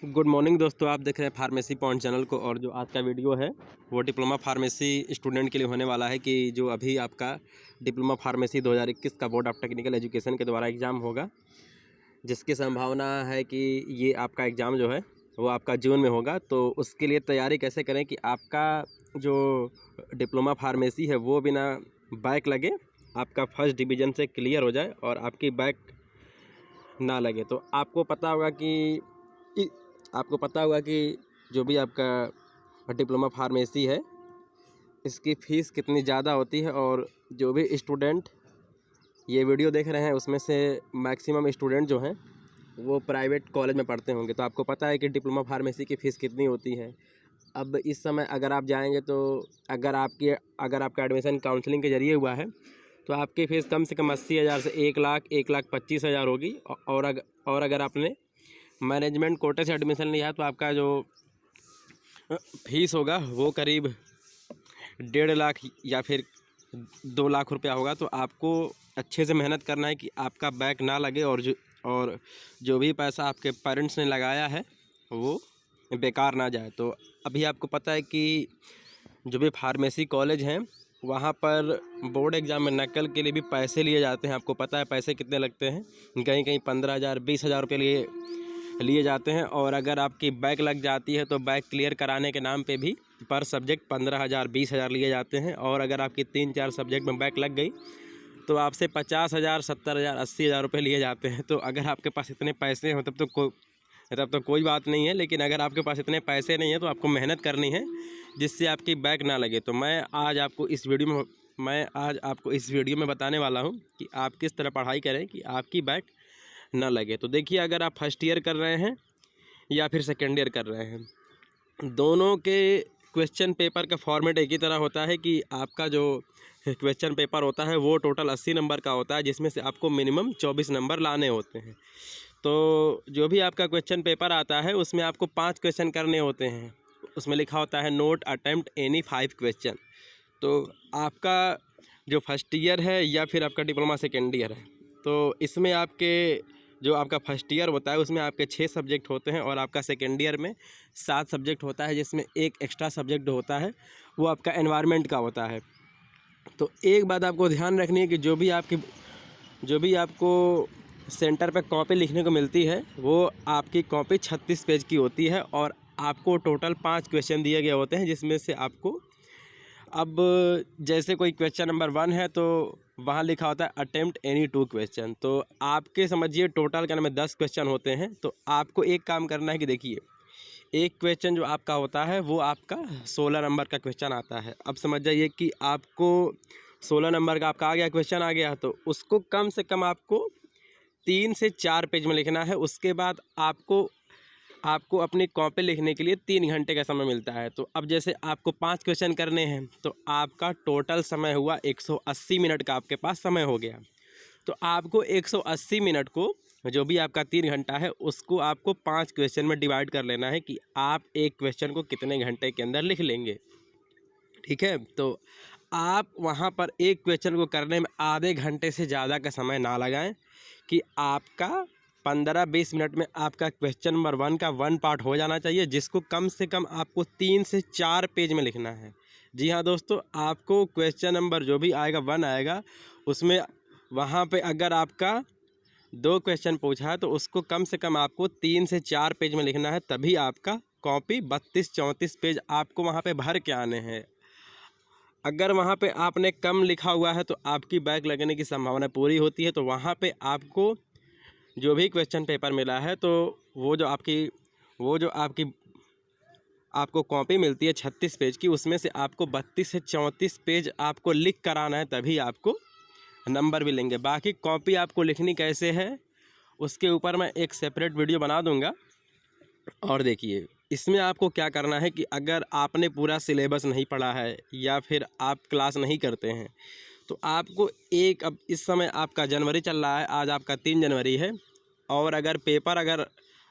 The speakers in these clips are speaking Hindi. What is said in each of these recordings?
गुड मॉर्निंग दोस्तों, आप देख रहे हैं फार्मेसी पॉइंट चैनल को। और जो आज का वीडियो है वो डिप्लोमा फार्मेसी स्टूडेंट के लिए होने वाला है कि जो अभी आपका डिप्लोमा फार्मेसी 2021 का बोर्ड ऑफ टेक्निकल एजुकेशन के द्वारा एग्ज़ाम होगा, जिसकी संभावना है कि ये आपका एग्ज़ाम जो है वो आपका जून में होगा। तो उसके लिए तैयारी कैसे करें कि आपका जो डिप्लोमा फार्मेसी है वो बिना बैक लगे आपका फर्स्ट डिवीज़न से क्लियर हो जाए और आपकी बैक ना लगे। तो आपको पता होगा कि जो भी आपका डिप्लोमा फार्मेसी है इसकी फ़ीस कितनी ज़्यादा होती है। और जो भी स्टूडेंट ये वीडियो देख रहे हैं उसमें से मैक्सिमम स्टूडेंट जो हैं वो प्राइवेट कॉलेज में पढ़ते होंगे। तो आपको पता है कि डिप्लोमा फार्मेसी की फ़ीस कितनी होती है। अब इस समय अगर आप जाएंगे तो अगर आपका एडमिशन काउंसलिंग के ज़रिए हुआ है तो आपकी फ़ीस कम से कम 80,000 से 1,25,000 होगी। और अगर आपने मैनेजमेंट कोटे से एडमिशन लिया है तो आपका जो फीस होगा वो करीब 1.5 लाख या फिर 2 लाख रुपया होगा। तो आपको अच्छे से मेहनत करना है कि आपका बैक ना लगे और जो भी पैसा आपके पेरेंट्स ने लगाया है वो बेकार ना जाए। तो अभी आपको पता है कि जो भी फार्मेसी कॉलेज हैं वहाँ पर बोर्ड एग्ज़ाम में नकल के लिए भी पैसे लिए जाते हैं। आपको पता है पैसे कितने लगते हैं, कहीं कहीं 15,000 20,000 रुपये लिए जाते हैं। और अगर आपकी बैक लग जाती है तो बैक क्लियर कराने के नाम पे भी पर सब्जेक्ट 15,000 20,000 लिए जाते हैं। और अगर आपकी 3-4 सब्जेक्ट में बैक लग गई तो आपसे 50,000 70,000 80,000 रुपये लिए जाते हैं। तो अगर आपके पास इतने पैसे हों तब तो कोई बात नहीं है, लेकिन अगर आपके पास इतने पैसे नहीं हैं तो आपको मेहनत करनी है जिससे आपकी बैक ना लगे। तो मैं आज आपको इस वीडियो में बताने वाला हूँ कि आप किस तरह पढ़ाई करें कि आपकी बैक ना लगे। तो देखिए, अगर आप फर्स्ट ईयर कर रहे हैं या फिर सेकेंड ईयर कर रहे हैं, दोनों के क्वेश्चन पेपर का फॉर्मेट एक ही तरह होता है कि आपका जो क्वेश्चन पेपर होता है वो टोटल 80 नंबर का होता है, जिसमें से आपको मिनिमम 24 नंबर लाने होते हैं। तो जो भी आपका क्वेश्चन पेपर आता है उसमें आपको 5 क्वेश्चन करने होते हैं। उसमें लिखा होता है नोट अटेम्प्ट एनी 5 क्वेश्चन। तो आपका जो फर्स्ट ईयर है या फिर आपका डिप्लोमा सेकेंड ईयर है, तो इसमें जो आपका फर्स्ट ईयर होता है उसमें आपके 6 सब्जेक्ट होते हैं और आपका सेकेंड ईयर में 7 सब्जेक्ट होता है, जिसमें एक एक्स्ट्रा सब्जेक्ट होता है वो आपका एनवायरनमेंट का होता है। तो एक बात आपको ध्यान रखनी है कि जो भी आपको सेंटर पे कॉपी लिखने को मिलती है वो आपकी कॉपी 36 पेज की होती है और आपको टोटल 5 क्वेश्चन दिए गए होते हैं, जिसमें से आपको अब जैसे कोई क्वेश्चन नंबर 1 है तो वहाँ लिखा होता है अटेम्प्ट एनी 2 क्वेश्चन। तो आपके समझिए टोटल क्या नाम है 10 क्वेश्चन होते हैं। तो आपको एक काम करना है कि देखिए, एक क्वेश्चन जो आपका होता है वो आपका 16 नंबर का क्वेश्चन आता है। अब समझ जाइए कि आपको 16 नंबर का आपका आ गया क्वेश्चन आ गया, तो उसको कम से कम आपको 3 से 4 पेज में लिखना है। उसके बाद आपको अपनी कॉपी लिखने के लिए 3 घंटे का समय मिलता है। तो अब जैसे आपको 5 क्वेश्चन करने हैं तो आपका टोटल समय हुआ 180 मिनट का आपके पास समय हो गया। तो आपको 180 मिनट को जो भी आपका 3 घंटा है उसको आपको 5 क्वेश्चन में डिवाइड कर लेना है कि आप एक क्वेश्चन को कितने घंटे के अंदर लिख लेंगे। ठीक है, तो आप वहाँ पर एक क्वेश्चन को करने में आधे घंटे से ज़्यादा का समय ना लगाएं कि आपका 15-20 मिनट में आपका क्वेश्चन नंबर 1 का 1 पार्ट हो जाना चाहिए, जिसको कम से कम आपको 3 से 4 पेज में लिखना है। जी हाँ दोस्तों, आपको क्वेश्चन नंबर जो भी आएगा 1 आएगा, उसमें वहाँ पे अगर आपका 2 क्वेश्चन पूछा है तो उसको कम से कम आपको 3 से 4 पेज में लिखना है, तभी आपका कॉपी 32-34 पेज आपको वहाँ पे भर के आने हैं। अगर वहाँ पे आपने कम लिखा हुआ है तो आपकी बैक लगने की संभावना पूरी होती है। तो वहाँ पे आपको जो भी क्वेश्चन पेपर मिला है तो वो जो आपकी आपको कॉपी मिलती है 36 पेज की, उसमें से आपको 32 से 34 पेज आपको लिख कर आना है, तभी आपको नंबर भी लेंगे। बाकी कॉपी आपको लिखनी कैसे है उसके ऊपर मैं एक सेपरेट वीडियो बना दूंगा। और देखिए, इसमें आपको क्या करना है कि अगर आपने पूरा सिलेबस नहीं पढ़ा है या फिर आप क्लास नहीं करते हैं तो आपको अब इस समय आपका जनवरी चल रहा है, आज आपका 3 जनवरी है, और अगर पेपर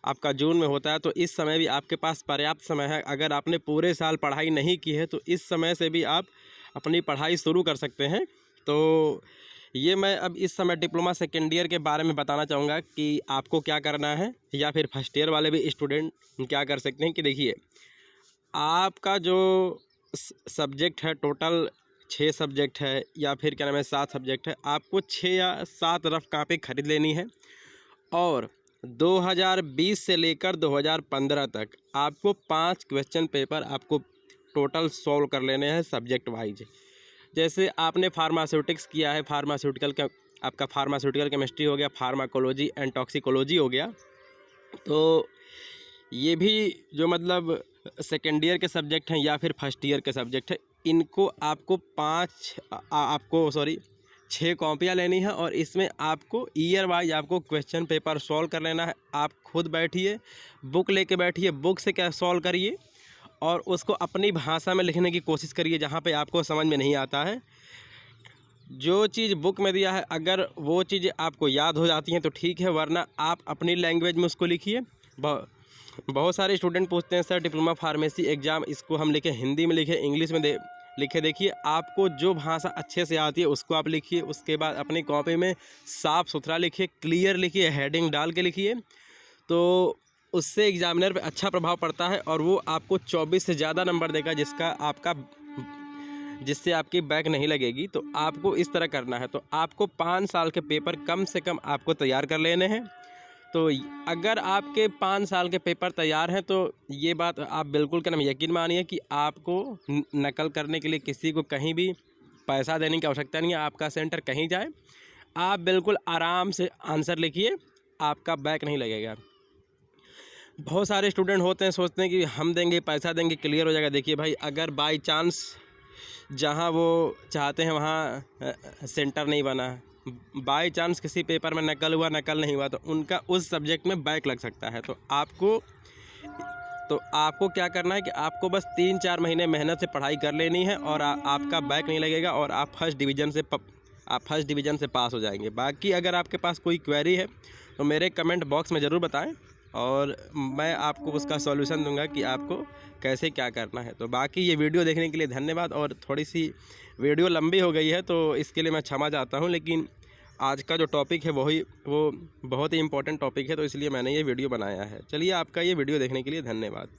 आपका जून में होता है तो इस समय भी आपके पास पर्याप्त समय है। अगर आपने पूरे साल पढ़ाई नहीं की है तो इस समय से भी आप अपनी पढ़ाई शुरू कर सकते हैं। तो ये मैं अब इस समय डिप्लोमा सेकेंड ईयर के बारे में बताना चाहूँगा कि आपको क्या करना है, या फिर फर्स्ट ईयर वाले भी स्टूडेंट क्या कर सकते हैं। कि देखिए, आपका जो सब्जेक्ट है, टोटल 6 सब्जेक्ट है या फिर क्या नाम है 7 सब्जेक्ट है, आपको 6 या 7 रफ कापी खरीद लेनी है। और 2020 से लेकर 2015 तक आपको 5 क्वेश्चन पेपर आपको टोटल सॉल्व कर लेने हैं सब्जेक्ट वाइज। जैसे आपने फार्मास्यूटिक्स किया है, फार्मास्यूटिकल का आपका फार्मास्यूटिकल केमिस्ट्री हो गया, फार्माकोलॉजी एंड टॉक्सिकोलॉजी हो गया, तो ये भी जो मतलब सेकेंड ईयर के सब्जेक्ट हैं या फिर फर्स्ट ईयर के सब्जेक्ट हैं, इनको आपको 6 कॉपियाँ लेनी है। और इसमें आपको ईयर वाइज आपको क्वेश्चन पेपर सॉल्व कर लेना है। आप खुद बैठिए, बुक लेके बैठिए, बुक से क्या सॉल्व करिए और उसको अपनी भाषा में लिखने की कोशिश करिए जहाँ पे आपको समझ में नहीं आता है। जो चीज़ बुक में दिया है अगर वो चीज़ आपको याद हो जाती हैं तो ठीक है, वरना आप अपनी लैंग्वेज में उसको लिखिए। बहुत सारे स्टूडेंट पूछते हैं सर डिप्लोमा फार्मेसी एग्ज़ाम इसको हम लिखे हिंदी में लिखे इंग्लिश में लिखे। देखिए, आपको जो भाषा अच्छे से आती है उसको आप लिखिए। उसके बाद अपनी कॉपी में साफ़ सुथरा लिखिए, क्लियर लिखिए, हेडिंग डाल के लिखिए, तो उससे एग्ज़ामिनर पे अच्छा प्रभाव पड़ता है और वो आपको 24 से ज़्यादा नंबर देगा, जिससे आपकी बैक नहीं लगेगी। तो आपको इस तरह करना है। तो आपको 5 साल के पेपर कम से कम आपको तैयार कर लेने हैं। तो अगर आपके 5 साल के पेपर तैयार हैं तो ये बात आप बिल्कुल क्या नाम यकीन मानिए कि आपको नकल करने के लिए किसी को कहीं भी पैसा देने की आवश्यकता नहीं है। आपका सेंटर कहीं जाए, आप बिल्कुल आराम से आंसर लिखिए, आपका बैक नहीं लगेगा। बहुत सारे स्टूडेंट होते हैं, सोचते हैं कि हम देंगे, पैसा देंगे, क्लियर हो जाएगा। देखिए भाई, अगर बाई चांस जहाँ वो चाहते हैं वहाँ सेंटर नहीं बना, बाई चांस किसी पेपर में नकल हुआ, नकल नहीं हुआ, तो उनका उस सब्जेक्ट में बैक लग सकता है। तो आपको क्या करना है कि आपको बस 3-4 महीने मेहनत से पढ़ाई कर लेनी है और आपका बैक नहीं लगेगा और आप फर्स्ट डिवीज़न से पास हो जाएंगे। बाकी अगर आपके पास कोई क्वेरी है तो मेरे कमेंट बॉक्स में ज़रूर बताएं और मैं आपको उसका सॉल्यूशन दूंगा कि आपको कैसे क्या करना है। तो बाकी ये वीडियो देखने के लिए धन्यवाद। और थोड़ी सी वीडियो लंबी हो गई है तो इसके लिए मैं क्षमा चाहता हूँ, लेकिन आज का जो टॉपिक है वो बहुत ही इम्पोर्टेंट टॉपिक है, तो इसलिए मैंने ये वीडियो बनाया है। चलिए, आपका ये वीडियो देखने के लिए धन्यवाद।